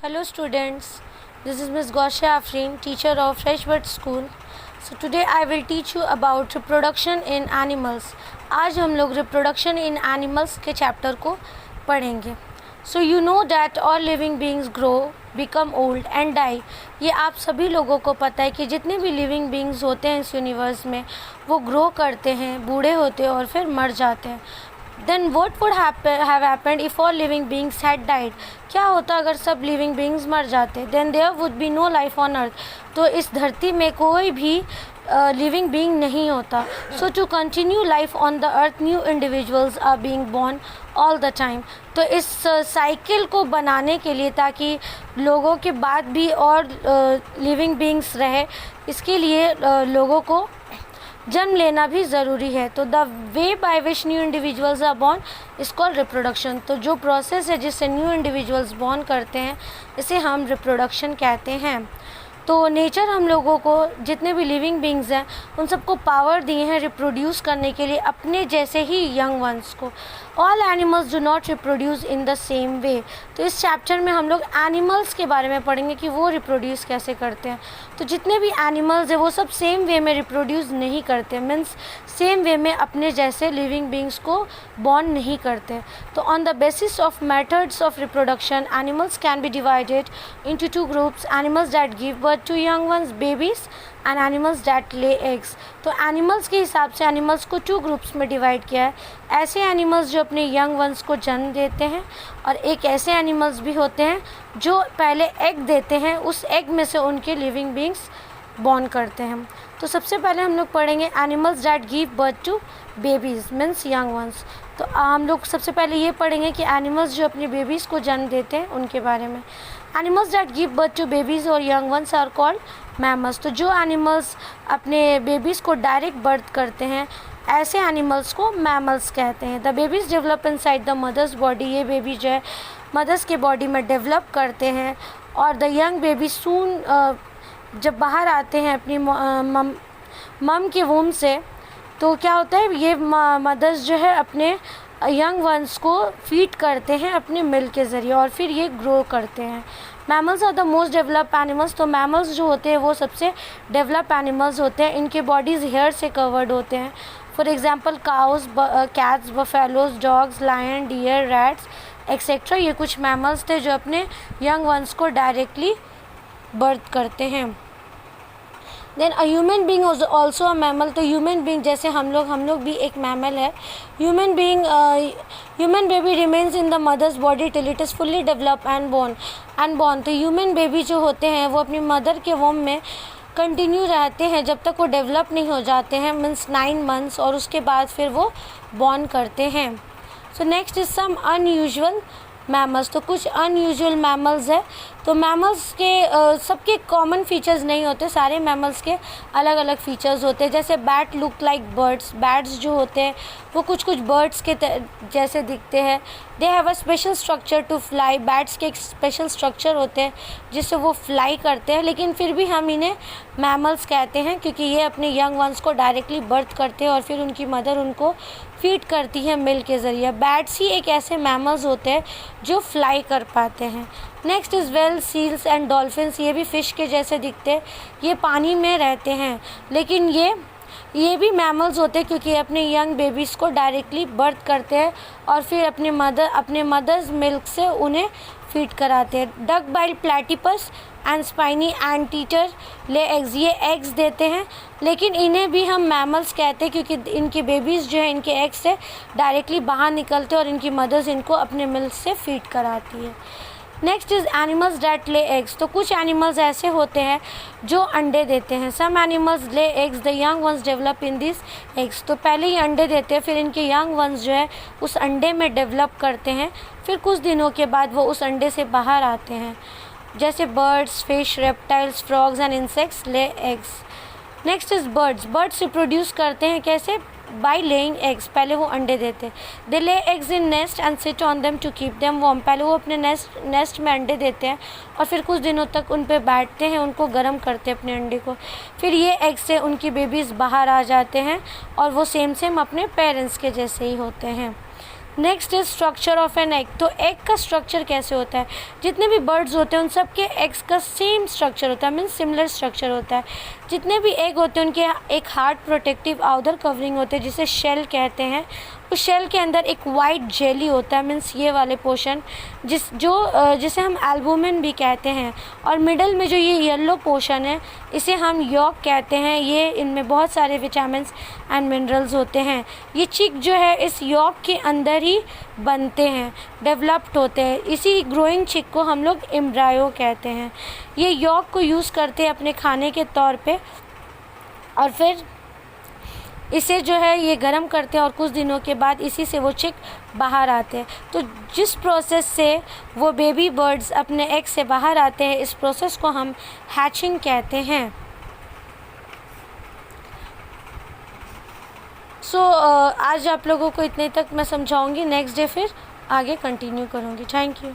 Hello students, this is Ms. Gosha Afreen, teacher of Freshbird School. So today I will teach you about reproduction in animals. आज हम लोग reproduction in animals के chapter को पढ़ेंगे. So you know that all living beings grow, become old and die. ये आप सभी लोगों को पता है कि जितने भी living beings होते हैं इस यूनिवर्स में वो grow करते हैं, बूढ़े होते हैं और फिर मर जाते हैं. Then what would have happened if all living beings had died? क्या होता अगर सब living beings मर जाते? Then there would be no life on earth. तो इस धरती में कोई भी living being नहीं होता. So to continue life on the earth, new individuals are being born all the time. तो इस साइकिल को बनाने के लिए ताकि लोगों के बाद भी और living beings रहे, इसके लिए लोगों को जन्म लेना भी ज़रूरी है. तो the way by which new individuals are born is called reproduction. तो जो प्रोसेस है जिससे न्यू इंडिविजुअल्स बॉर्न करते हैं इसे हम रिप्रोडक्शन कहते हैं. तो नेचर हम लोगों को जितने भी लिविंग बींग्स हैं उन सबको पावर दिए हैं रिप्रोड्यूस करने के लिए अपने जैसे ही यंग वंस को. All animals do not reproduce in the same way. तो इस चैप्टर में हम लोग एनिमल्स के बारे में पढ़ेंगे कि वो रिप्रोड्यूस कैसे करते हैं. तो जितने भी एनिमल्स हैं वो सब सेम वे में रिप्रोड्यूस नहीं करते, मीन्स सेम वे में अपने जैसे लिविंग बींग्स को बॉर्न नहीं करते. तो on the basis of methods of reproduction animals can be divided into two groups. Animals that give birth to young ones babies and animals that lay eggs. तो animals के हिसाब से animals को two groups में divide किया है. ऐसे animals जो अपने यंग वंस को जन्म देते हैं और एक ऐसे एनिमल्स भी होते हैं जो पहले एग देते हैं, उस एग में से उनके लिविंग बींग्स बॉर्न करते हैं. तो सबसे पहले हम लोग पढ़ेंगे animals that give birth to babies means young ones. तो हम लोग सबसे पहले ये पढ़ेंगे कि एनिमल्स जो अपने बेबीज़ को जन्म देते हैं उनके बारे में. Animals that give birth to babies और young ones are called mammals. तो जो एनिमल्स अपने बेबीज़ को डायरेक्ट बर्थ करते हैं ऐसे एनिमल्स को मैमल्स कहते हैं. The babies develop inside the mother's body. ये बेबी जो है मदर्स के बॉडी में डेवलप करते हैं और द यंग बेबी सून जब बाहर आते हैं अपनी मम के वूम से तो क्या होता है ये मदर्स जो है अपने यंग वंस को फीड करते हैं अपने मिल्क के ज़रिए और फिर ये ग्रो करते हैं. Mammals are the most develop animals. तो मैमल्स जो होते हैं वो सबसे डेवलप एनिमल्स होते हैं. इनके बॉडीज़ हेयर से कवर्ड होते हैं. For example cows, cats, buffaloes, dogs, lion, deer, rats etcetera. ये कुछ मैमल्स थे जो अपने यंग वंस को डायरेक्टली बर्थ करते हैं. Then a human being is also a mammal. तो ह्यूमन बीइंग जैसे हम लोग भी एक मैमल है. Human baby remains in the mother's body till it is fully develop and born. तो ह्यूमन बेबी जो होते हैं वो अपनी मदर के वोम में कंटिन्यू रहते हैं जब तक वो डेवलप नहीं हो जाते हैं, मीन्स 9 मंथ्स, और उसके बाद फिर वो बॉर्न करते हैं. So next is some unusual mammals. तो कुछ अनयूजुअल मैमल्स है. तो मैमल्स के सबके कॉमन फीचर्स नहीं होते, सारे मैमल्स के अलग अलग फीचर्स होते हैं. जैसे bat look like birds. Bats जो होते हैं वो कुछ बर्ड्स के जैसे दिखते हैं. They have a special structure to fly. Bats के एक स्पेशल स्ट्रक्चर होते हैं जिससे वो फ्लाई करते हैं, लेकिन फिर भी हम इन्हें मैमल्स कहते हैं क्योंकि ये अपने यंग वंस को डायरेक्टली बर्थ करते हैं और फिर उनकी मदर उनको फीड करती है मिल्क के ज़रिए. बैट्स ही एक ऐसे मैमल्स होते हैं जो फ्लाई कर पाते हैं. Next is whale, seals and dolphins. ये भी फ़िश के जैसे दिखते हैं. ये पानी में रहते हैं लेकिन ये भी मैमल्स होते हैं क्योंकि अपने यंग बेबीज़ को डायरेक्टली बर्थ करते हैं और फिर अपने मदर्स मिल्क से उन्हें फीड कराते हैं. Duck bill platypus and spiny anteater lay eggs. ये एग्स देते हैं लेकिन इन्हें भी हम मैमल्स कहते हैं क्योंकि इनके बेबीज़ जो है इनके एग्स से डायरेक्टली बाहर निकलते हैं और इनकी मदर्स इनको अपने मिल्क से फीड कराती है. नेक्स्ट इज़ एनिमल्स डैट ले एग्स. तो कुछ एनिमल्स ऐसे होते हैं जो अंडे देते हैं. Some animals lay eggs, the young ones develop in this eggs. तो पहले ही अंडे देते हैं, फिर इनके यंग वंस जो है उस अंडे में डेवलप करते हैं, फिर कुछ दिनों के बाद वो उस अंडे से बाहर आते हैं. जैसे birds, fish, reptiles, frogs and insects lay eggs. Next is birds. Birds reproduce करते हैं कैसे? By laying eggs. पहले वो अंडे देते. They lay eggs in nest and sit on them to keep them warm. पहले वो अपने नेस्ट में अंडे देते हैं और फिर कुछ दिनों तक उन पे बैठते हैं, उनको गर्म करते हैं अपने अंडे को. फिर ये एग से उनकी बेबीज़ बाहर आ जाते हैं और वो सेम अपने पेरेंट्स के जैसे ही होते हैं. Next is structure of an egg. तो एग का स्ट्रक्चर कैसे होता है, जितने भी बर्ड्स होते हैं उन सब के एग्स का सेम स्ट्रक्चर होता है, मीन्स सिमिलर स्ट्रक्चर होता है। जितने भी एग होते हैं उनके एक हार्ड प्रोटेक्टिव आउटर कवरिंग होते हैं जिसे शेल कहते हैं। उस शेल के अंदर एक वाइट जेली होता है, मीन्स ये वाले पोर्शन जिसे हम एल्बुमिन भी कहते हैं। और मिडल में जो ये येलो पोर्शन है इसे हम यॉक कहते हैं। ये इनमें बहुत सारे विटामिन्स एंड मिनरल्स होते हैं। ये चिक जो है इस यॉक के अंदर ही बनते हैं, डेवलप्ड होते हैं। इसी ग्रोइंग चिक को हम लोग एम्ब्रायो कहते हैं। ये यॉक को यूज़ करते हैं अपने खाने के तौर पे और फिर इसे जो है ये गर्म करते हैं और कुछ दिनों के बाद इसी से वो चिक बाहर आते हैं। तो जिस प्रोसेस से वो बेबी बर्ड्स अपने एग से बाहर आते हैं इस प्रोसेस को हम हैचिंग कहते हैं। आज आप लोगों को इतने तक मैं समझाऊंगी, नेक्स्ट डे फिर आगे कंटिन्यू करूंगी। Thank you.